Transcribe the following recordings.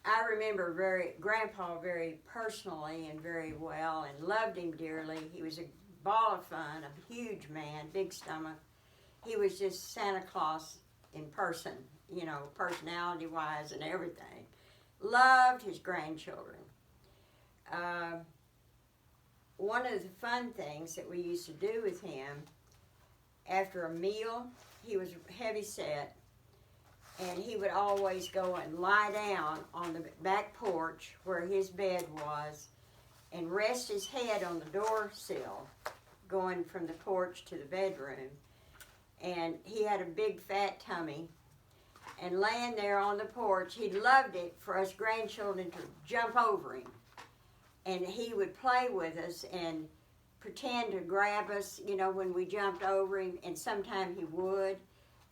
I remember Grandpa very personally and very well, and loved him dearly. He was a ball of fun, a huge man, big stomach. He was just Santa Claus in person, personality-wise and everything. Loved his grandchildren. One of the fun things that we used to do with him, after a meal, he was heavy set, and he would always go and lie down on the back porch where his bed was and rest his head on the door sill going from the porch to the bedroom. And he had a big fat tummy, and laying there on the porch, he loved it for us grandchildren to jump over him. And he would play with us and pretend to grab us, when we jumped over him, and sometimes he would.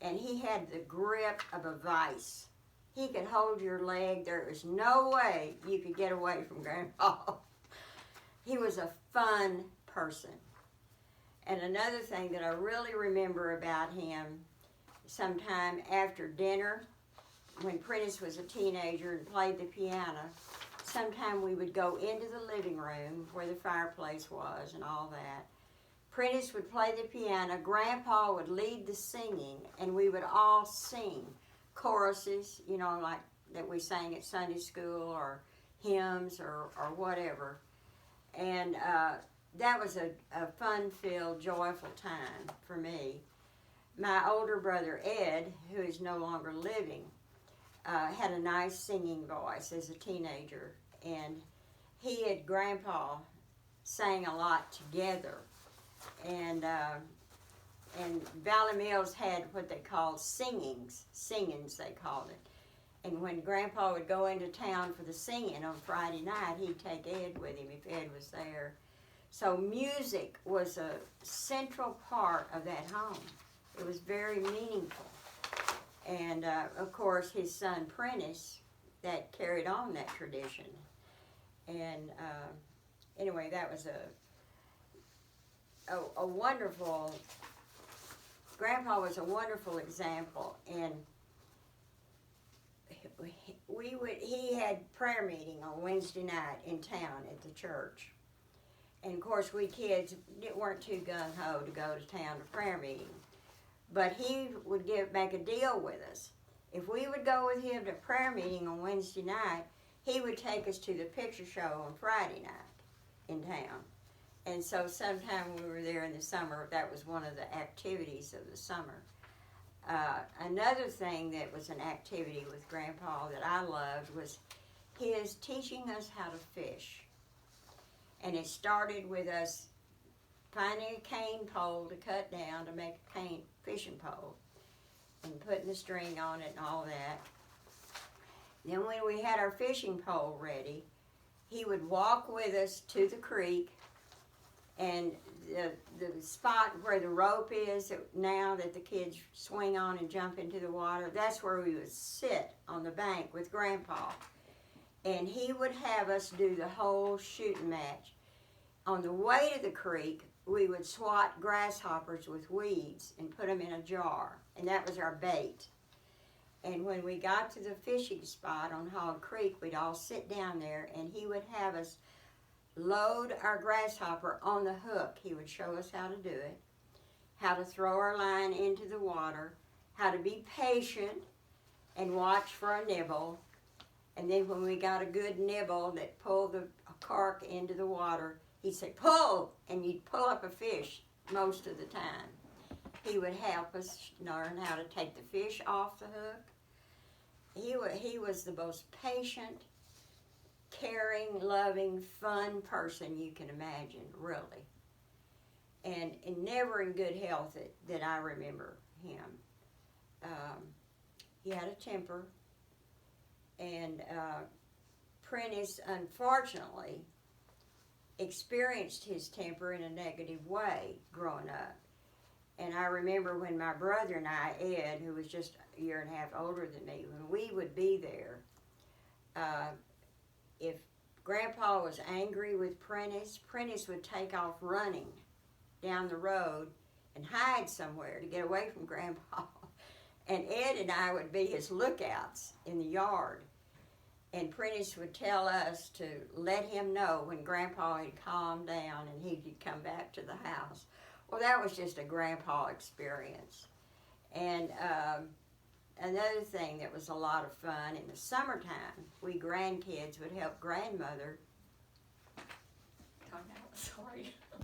And he had the grip of a vice. He could hold your leg. There was no way you could get away from Grandpa. He was a fun person. And another thing that I really remember about him, sometime after dinner, when Prentice was a teenager and played the piano, sometime we would go into the living room where the fireplace was and all that. Prentice would play the piano, Grandpa would lead the singing, and we would all sing choruses, like that we sang at Sunday school, or hymns, or whatever. And that was a fun-filled, joyful time for me. My older brother, Ed, who is no longer living, had a nice singing voice as a teenager, and he and Grandpa sang a lot together. And Valley Mills had what they called singings they called it. And when Grandpa would go into town for the singing on Friday night, he'd take Ed with him if Ed was there. So music was a central part of that home. It was very meaningful. And of course, his son Prentice, that carried on that tradition. And anyway, that was a wonderful, Grandpa was a wonderful example. And he had prayer meeting on Wednesday night in town at the church. And of course, we kids weren't too gung-ho to go to town to prayer meeting. But he would make a deal with us. If we would go with him to prayer meeting on Wednesday night, he would take us to the picture show on Friday night in town. And so sometime we were there in the summer, that was one of the activities of the summer. Another thing that was an activity with Grandpa that I loved was his teaching us how to fish. And it started with us finding a cane pole to cut down to make a cane fishing pole and putting the string on it and all that. Then when we had our fishing pole ready, he would walk with us to the creek, and the spot where the rope is now that the kids swing on and jump into the water, that's where we would sit on the bank with Grandpa. And he would have us do the whole shooting match. On the way to the creek, we would swat grasshoppers with weeds and put them in a jar, and that was our bait. And when we got to the fishing spot on Hog Creek, we'd all sit down there, and he would have us load our grasshopper on the hook. He would show us how to do it, how to throw our line into the water, how to be patient and watch for a nibble. And then when we got a good nibble that pulled the cork into the water, he'd say, "Pull!" and you'd pull up a fish most of the time. He would help us learn how to take the fish off the hook. He was the most patient, caring, loving, fun person you can imagine, really. And never in good health that I remember him. He had a temper, and Prentice, unfortunately, experienced his temper in a negative way growing up. And I remember when my brother and I, Ed, who was just a year and a half older than me, when we would be there, if Grandpa was angry with Prentice, Prentice would take off running down the road and hide somewhere to get away from Grandpa. And Ed and I would be his lookouts in the yard. And Prentice would tell us to let him know when Grandpa had calmed down and he could come back to the house. Well, that was just a Grandpa experience. And another thing that was a lot of fun, in the summertime, we grandkids would help grandmother. Sorry.